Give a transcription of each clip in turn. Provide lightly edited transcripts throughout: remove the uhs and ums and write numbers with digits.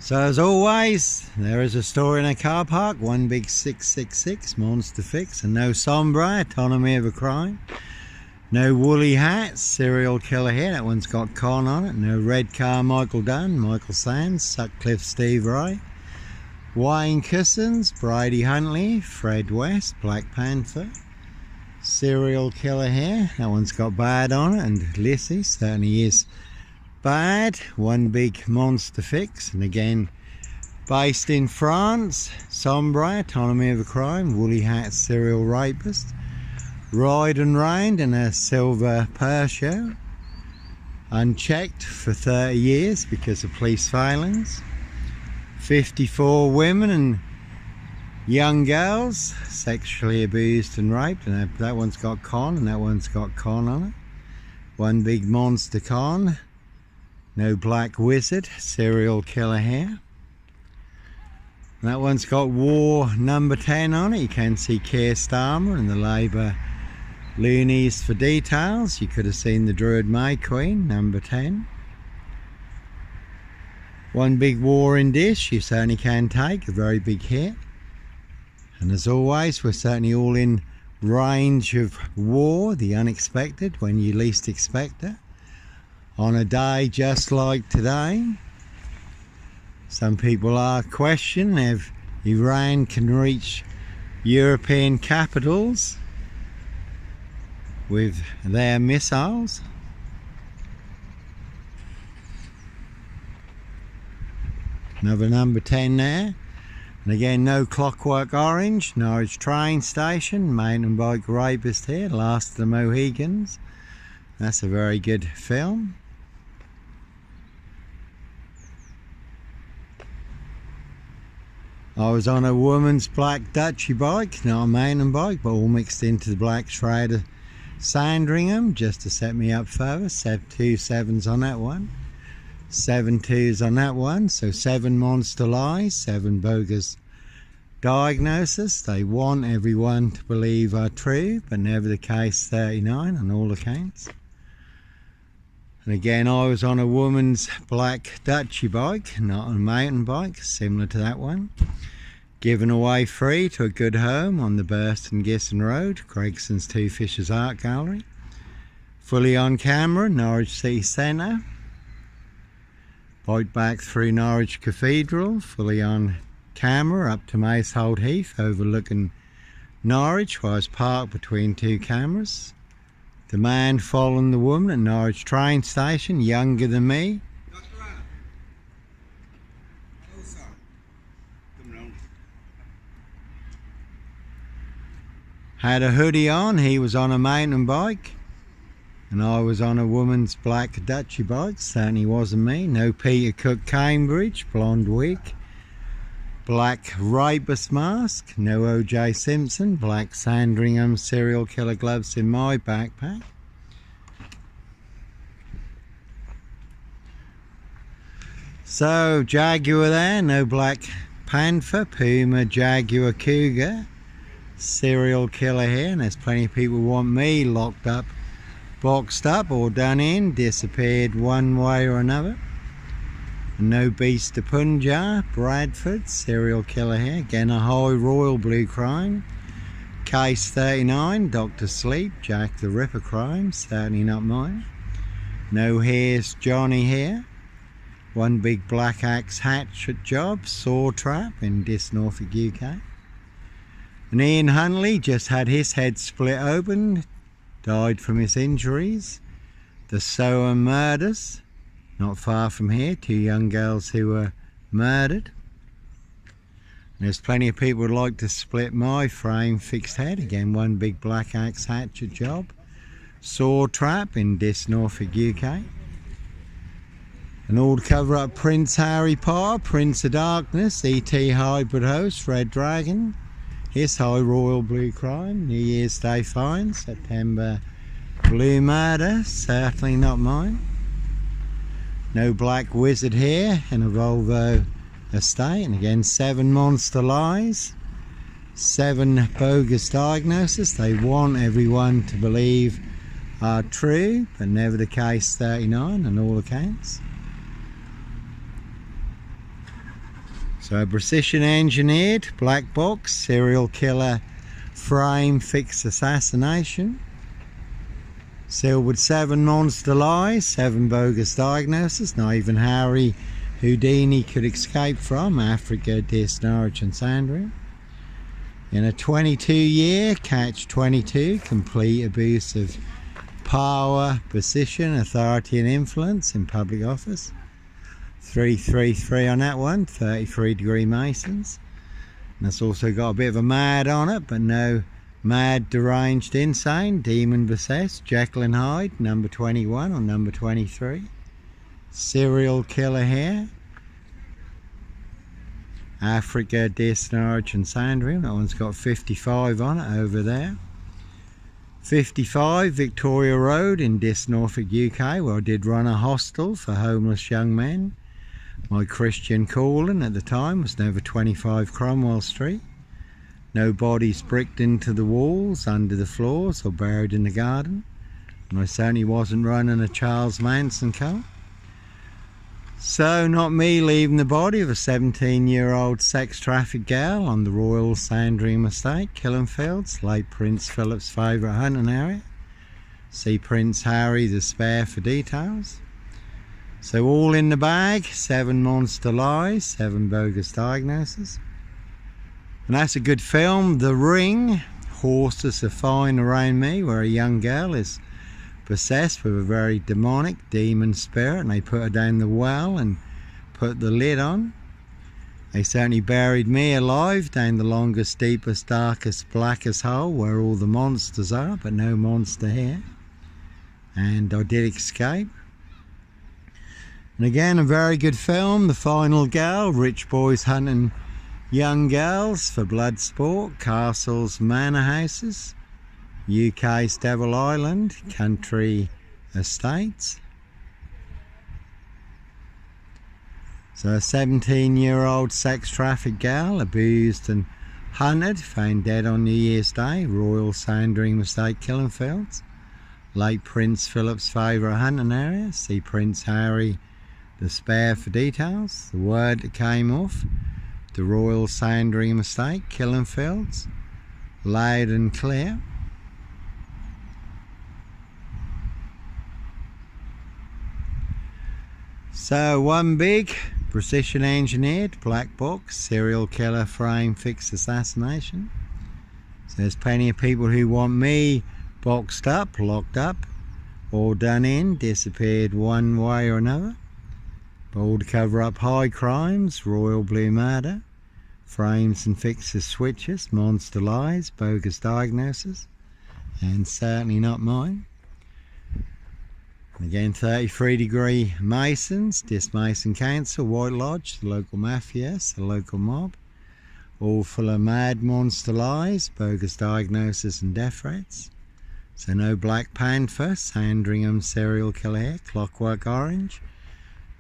So as always, there is a story in a car park, one big 666, monster fix, and no Sombra, autonomy of a crime. No woolly hats, serial killer here, that one's got con on it. No red car, Michael Dunn, Michael Sands, Sutcliffe, Steve Ray. Wayne Cousins, Brady Huntley, Fred West, Black Panther. Serial killer here, that one's got bad on it, and Lissy certainly is bad. One big monster fix, and again based in France. Sombra, autonomy of a crime. Woolly hat, serial rapist. Ride and reigned in a silver Peugeot, unchecked for 30 years because of police failings. 54 women and young girls sexually abused and raped, and that one's got con, and that one's got con on it. One big monster con. No black wizard, serial killer here. That one's got war number 10 on it. You can see Keir Starmer and the Labour loonies for details. You could have seen the Druid May Queen, number 10. One big war in dish, you certainly can take, a very big hit. And as always, we're certainly all in range of war, the unexpected, when you least expect it. On a day just like today, some people are questioning if Iran can reach European capitals with their missiles. Another number 10 there. And again, no Clockwork Orange, Norwich train station, mountain bike rapist here, Last of the Mohegans. That's a very good film. I was on a woman's black Dutchy bike, not a mountain bike, but all mixed into the black shroud of Sandringham, just to set me up further. 2 sevens on that one, 7 2s on that one, so 7 monster lies, 7 bogus diagnosis. They want everyone to believe are true, but never the case. 39 on all accounts. And again, I was on a woman's black Dutchy bike, not a mountain bike, similar to that one. Given away free to a good home on the Burston Gisson Road, Gregson's Two Fishers Art Gallery. Fully on camera, Norwich City Centre. Bike back through Norwich Cathedral, fully on camera up to Macehold Heath, overlooking Norwich, where I was parked between 2 cameras. The man following the woman at Norwich train station, younger than me. Had a hoodie on, he was on a mountain bike, and I was on a woman's black Dutchy bike, certainly wasn't me. No Peter Cook Cambridge, blonde wig, black rapist mask, no O.J. Simpson, black Sandringham serial killer gloves in my backpack. So, Jaguar there, no Black Panther, Puma, Jaguar, Cougar. Serial killer here, and there's plenty of people who want me locked up, boxed up, or done in, disappeared one way or another. No Beast of Punjab, Bradford, serial killer here, again a high royal blue crime. Case 39, Dr. Sleep, Jack the Ripper crime, certainly not mine. No Here's Johnny here. One big black axe hatchet job, saw trap in Dis, Norfolk, UK. And Ian Huntley just had his head split open, died from his injuries. The Soham murders, not far from here, 2 young girls who were murdered. And there's plenty of people who'd like to split my frame fixed head, again one big black axe hatchet job. Saw trap in Dis, Norfolk, UK. An old cover up Prince Harry Potter, Prince of Darkness, E.T. hybrid host, Red Dragon. His high royal blue crime, New Year's Day fine, September blue murder, certainly not mine. No black wizard here in a Volvo estate, and again 7 monster lies, 7 bogus diagnoses. They want everyone to believe are true, but never the case. 39 on all accounts. So precision engineered black box serial killer frame fixed assassination. Sealed with 7 monster lies, 7 bogus diagnoses, not even Harry Houdini could escape from Africa, Dis, Norwich and Sandringham. In a 22-year catch-22, complete abuse of power, position, authority and influence in public office. 333 on that one, 33-degree Masons. And that's also got a bit of a mad on it, but no mad, deranged, insane, demon possessed, Jekyll and Hyde, number 21 or number 23. Serial killer here. Africa, Dis, Norwich and Sandringham. That one's got 55 on it over there. 55 Victoria Road in Dis, Norfolk, UK, where I did run a hostel for homeless young men. My Christian calling at the time was number 25 Cromwell Street. No bodies bricked into the walls, under the floors or buried in the garden. And I certainly wasn't running a Charles Manson cult. So not me leaving the body of a 17-year-old sex trafficked girl on the Royal Sandringham estate, Killenfields, late Prince Philip's favourite hunting area. See Prince Harry the Spare for details. So all in the bag, 7 monster lies, 7 bogus diagnoses. And that's a good film. The Ring, Horses Are Fine Around Me, where a young girl is possessed with a very demonic demon spirit, and they put her down the well and put the lid on. They certainly buried me alive down the longest, deepest, darkest, blackest hole where all the monsters are, but no monster here. And I did escape. And again, a very good film. The Final Girl, rich boys hunting young girls for blood sport, castles, manor houses, UK's Devil Island, country estates. So a 17-year-old sex trafficked girl, abused and hunted, found dead on New Year's Day, Royal Sandringham Estate, Killenfields. Late Prince Philip's favourite hunting area. See Prince Harry the Spare for details. The word that came off the Royal Sandringham Estate, Killenfields, loud and clear. So one big precision engineered black box serial killer frame fixed assassination. So there's plenty of people who want me boxed up, locked up, or done in, disappeared one way or another. All to cover up high crimes, royal blue murder, frames and fixes switches, monster lies, bogus diagnoses, and certainly not mine. Again, 33-degree Masons, Dis Mason Council, White Lodge, the local mafias, the local mob, all full of mad monster lies, bogus diagnoses and death threats. So no Black Panther, Sandringham serial killer here, Clockwork Orange,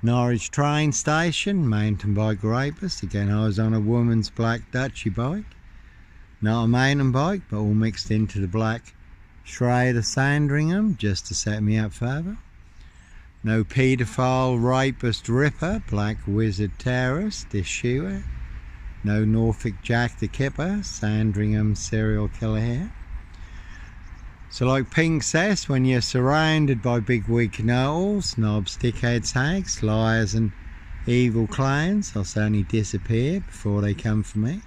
Norwich train station, mountain bike rapist. Again, I was on a woman's black Dutchy bike, not a mountain bike, but all mixed into the black shroud of Sandringham just to set me up further. No paedophile, rapist, ripper, black wizard terrorist, issuer. No Norfolk Jack the Kipper, Sandringham serial killer here. So like Pink says, when you're surrounded by big wig know-alls, knobs, dickheads, hags, liars and evil clowns, I'll certainly disappear before they come for me.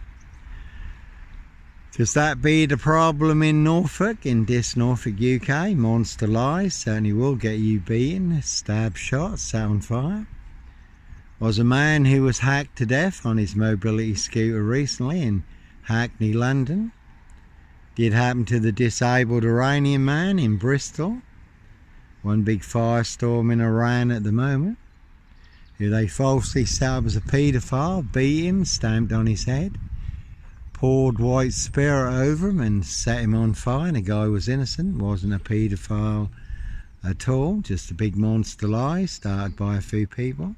Because that be the problem in Norfolk, in Dis, Norfolk, UK. Monster lies certainly will get you beaten, stabbed, shot, set on fire. Was a man who was hacked to death on his mobility scooter recently in Hackney, London. Did happen to the disabled Iranian man in Bristol. One big firestorm in Iran at the moment. Who they falsely set up as a paedophile, beat him, stamped on his head, poured white spirit over him and set him on fire. And the guy was innocent, wasn't a paedophile at all, just a big monster lie started by a few people.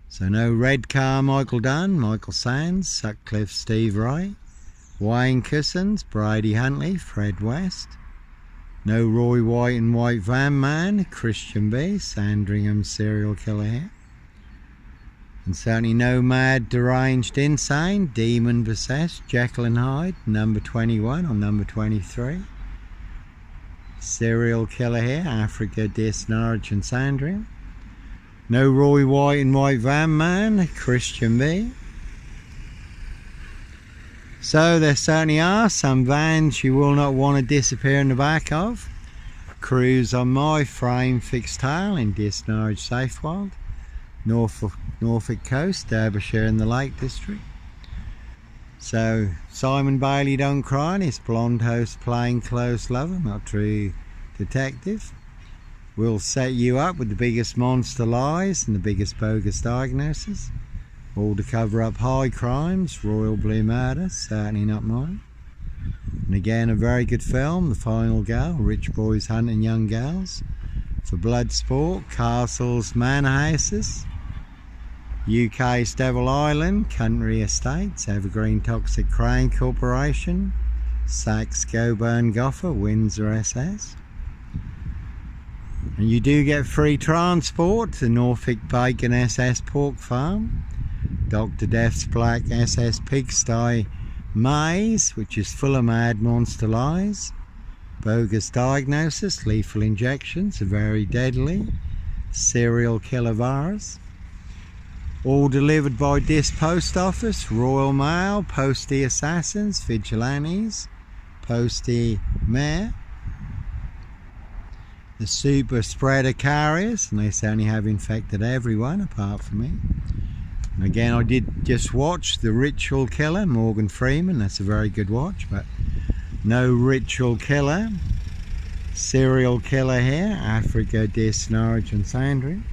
So no Red Car Michael Dunn, Michael Sands, Sutcliffe Steve Wright, Wayne Cousins, Brady Huntley, Fred West. No Roy White and White Van Man, Christian B, Sandringham serial killer here. And certainly no mad, deranged, insane, demon possessed, Jekyll and Hyde, number 21 or number 23. Serial killer here, Africa, Dis, Norwich and Sandringham. No Roy White and White Van Man, Christian B. So there certainly are some vans you will not want to disappear in the back of. Cruise on my frame fixed tail in Dis, Norwich, Safewild. Norfolk Coast, Derbyshire in the Lake District. So Simon Bailey Don't Cry and his blonde host plain clothes lover, not true detective, will set you up with the biggest monster lies and the biggest bogus diagnosis, all to cover up high crimes, royal blue murder, certainly not mine. And again, a very good film, The Final Girl, rich boys hunting young girls for blood sport, castles, manor houses, UK's Devil Island, Country Estates, Evergreen Toxic Crane Corporation, Saks Goburn Goffer, Windsor SS. And you do get free transport to Norfolk Bacon SS Pork Farm, Dr. Death's Black SS Pigsty Maze, which is full of mad monster lies, bogus diagnosis, lethal injections, very deadly, serial killer virus. All delivered by Dis Post Office, Royal Mail, Postie Assassins, Vigilantes, Postie Mayor. The super spreader carriers, and they certainly have infected everyone apart from me. And again, I did just watch The Ritual Killer, Morgan Freeman, that's a very good watch, but no ritual killer. Serial killer here, Africa, Dis, Norwich and Sandringham.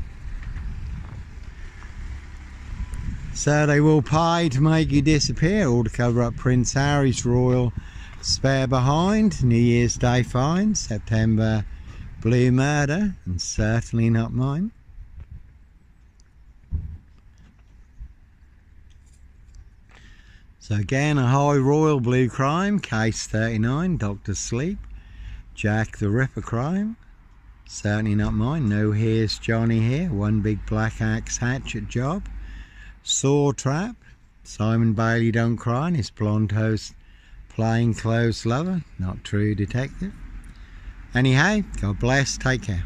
So they will pay to make you disappear, all to cover up Prince Harry's royal spare behind, New Year's Day fine, September blue murder, and certainly not mine. So again, a high royal blue crime, case 39, Dr. Sleep, Jack the Ripper crime, certainly not mine. No Here's Johnny here, one big black axe hatchet job. Saw Trap, Simon Bailey Don't Cry and his blonde host plain clothes lover, not true detective. Anyhow, God bless, take care.